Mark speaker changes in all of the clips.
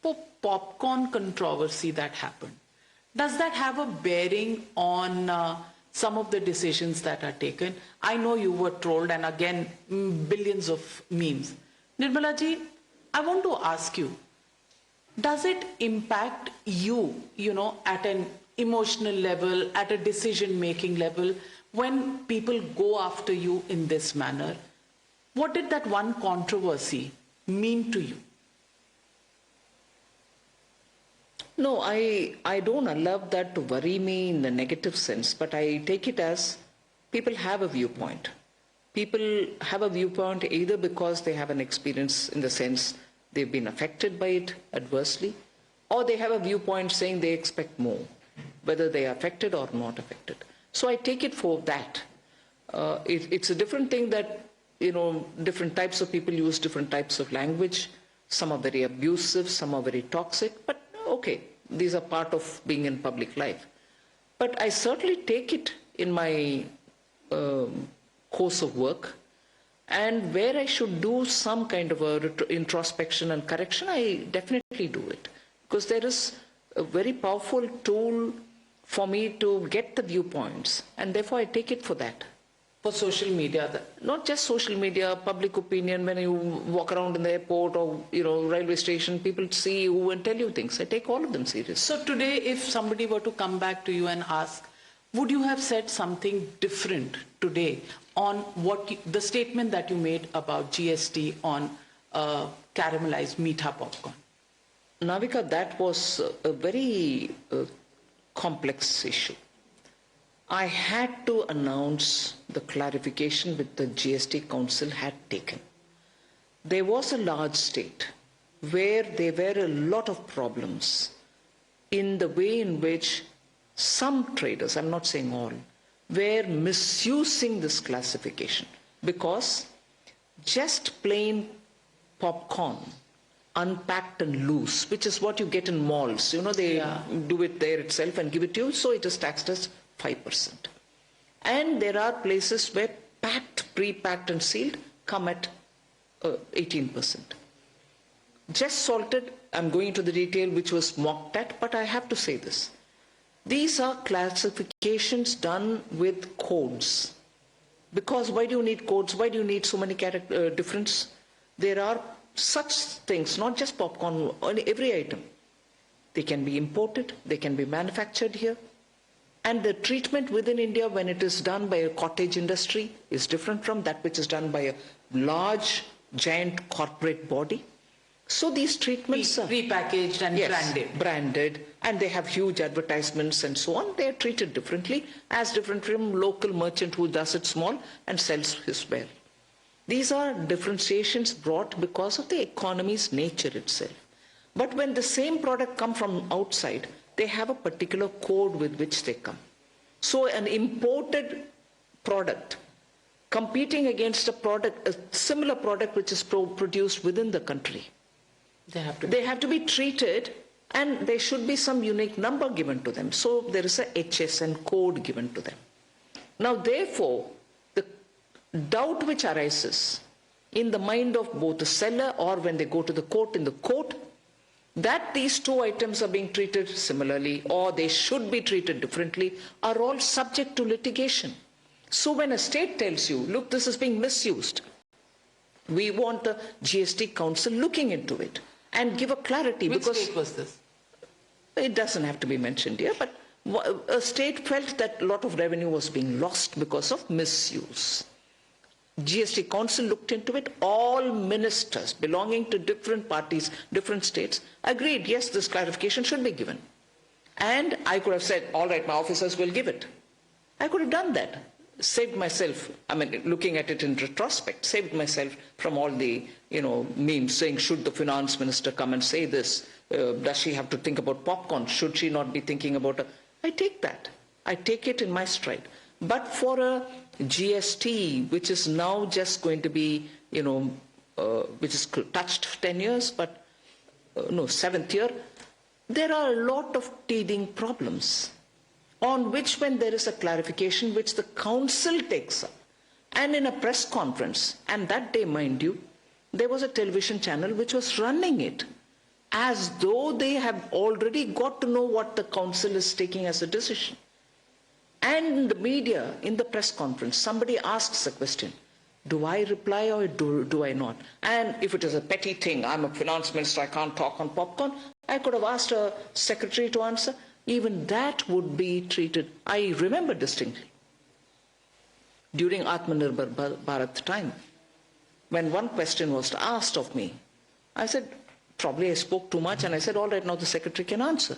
Speaker 1: for popcorn controversy that happened, does that have a bearing on some of the decisions that are taken? I know you were trolled, and again, billions of memes. Nirmala ji, I want to ask you, does it impact you, at an emotional level, at a decision-making level, when people go after you in this manner? What did that one controversy mean to you?
Speaker 2: No, I don't allow that to worry me in the negative sense, but I take it as people have a viewpoint. People have a viewpoint either because they have an experience in the sense they've been affected by it adversely, or they have a viewpoint saying they expect more, whether they are affected or not affected. So I take it for that. It's a different thing that, different types of people use different types of language. Some are very abusive, some are very toxic, but okay, these are part of being in public life. But I certainly take it in my course of work, and where I should do some kind of introspection and correction, I definitely do it. Because there is a very powerful tool for me to get the viewpoints, and therefore I take it for that.
Speaker 1: For social media?
Speaker 2: Not just social media, public opinion. When you walk around in the airport or railway station, people see you and tell you things. I take all of them seriously.
Speaker 1: So today, if somebody were to come back to you and ask, would you have said something different today on the statement that you made about GST on caramelized meetha popcorn?
Speaker 2: Navika, that was a very complex issue. I had to announce the clarification which the GST Council had taken. There was a large state where there were a lot of problems in the way in which some traders, I'm not saying all, were misusing this classification, because just plain popcorn, unpacked and loose, which is what you get in malls, they do it there itself and give it to you, so it is taxed as 5%. And there are places where packed, pre-packed and sealed come at 18%. Just salted, I'm going into the detail, which was mocked at, but I have to say this. These are classifications done with codes. Because why do you need codes? Why do you need so many difference? There are such things, not just popcorn, on every item. They can be imported, they can be manufactured here. And the treatment within India, when it is done by a cottage industry, is different from that which is done by a large, giant corporate body. So these treatments are
Speaker 1: repackaged and
Speaker 2: branded, and they have huge advertisements and so on. They are treated differently, as different from local merchant who does it small and sells his well. These are differentiations brought because of the economy's nature itself. But when the same product comes from outside, they have a particular code with which they come. So an imported product competing against a similar product which is produced within the country, they have to be treated, and there should be some unique number given to them. So there is a HSN code given to them. Now therefore, the doubt which arises in the mind of both the seller or when they go to the court, in the court, that these two items are being treated similarly or they should be treated differently, are all subject to litigation. So when a state tells you, look, this is being misused, we want the GST Council looking into it and give a clarity.
Speaker 1: Which state was this?
Speaker 2: It doesn't have to be mentioned here, but a state felt that a lot of revenue was being lost because of misuse. GST Council looked into it. All ministers belonging to different parties, different states, agreed, yes, this clarification should be given. And I could have said, all right, my officers will give it. I could have done that. Saved myself, looking at it in retrospect, saved myself from all the, memes saying, should the finance minister come and say this? Does she have to think about popcorn? Should she not be thinking about I take that. I take it in my stride. But for a GST, which is now just going to be, which is touched 10 years, but no, 7th year, there are a lot of teething problems on which, when there is a clarification which the council takes up, and in a press conference, and that day, mind you, there was a television channel which was running it, as though they have already got to know what the council is taking as a decision. And in the media, in the press conference, somebody asks a question. Do I reply or do I not? And if it is a petty thing, I'm a finance minister, I can't talk on popcorn, I could have asked a secretary to answer. Even that would be treated. I remember distinctly during Atmanirbhar Bharat time, when one question was asked of me, I said, probably I spoke too much, and I said, all right, now the secretary can answer.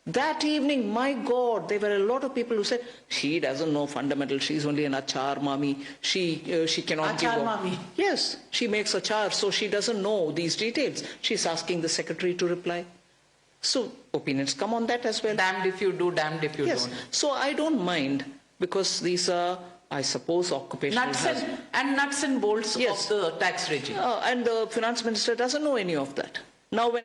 Speaker 2: That evening, my God, there were a lot of people who said, she doesn't know fundamental, she's only an achar mami, she cannot give
Speaker 1: Achar
Speaker 2: up.
Speaker 1: mami.
Speaker 2: Yes, she makes achar, so she doesn't know these details. She's asking the secretary to reply. So opinions come on that as well.
Speaker 1: Damned if you do, damned if you
Speaker 2: Yes,
Speaker 1: don't.
Speaker 2: so I don't mind, because these are, I suppose, occupational hazards.
Speaker 1: Nuts and bolts
Speaker 2: Yes.
Speaker 1: of the tax regime.
Speaker 2: And the finance minister doesn't know any of that. Now, when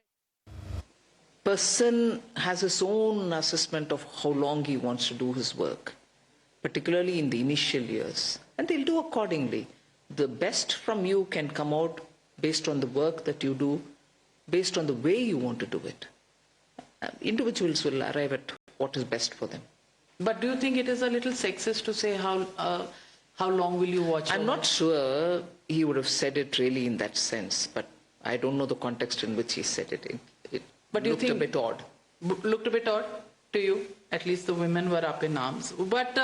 Speaker 2: a person has his own assessment of how long he wants to do his work, particularly in the initial years, and they'll do accordingly. The best from you can come out based on the work that you do, based on the way you want to do it. Individuals will arrive at what is best for them.
Speaker 1: But do you think it is a little sexist to say how long will you watch?
Speaker 2: I'm not sure he would have said it really in that sense, but I don't know the context in which he said it. It
Speaker 1: But do you
Speaker 2: looked a
Speaker 1: think-
Speaker 2: bit odd.
Speaker 1: Looked a bit odd to you. At least the women were up in arms. But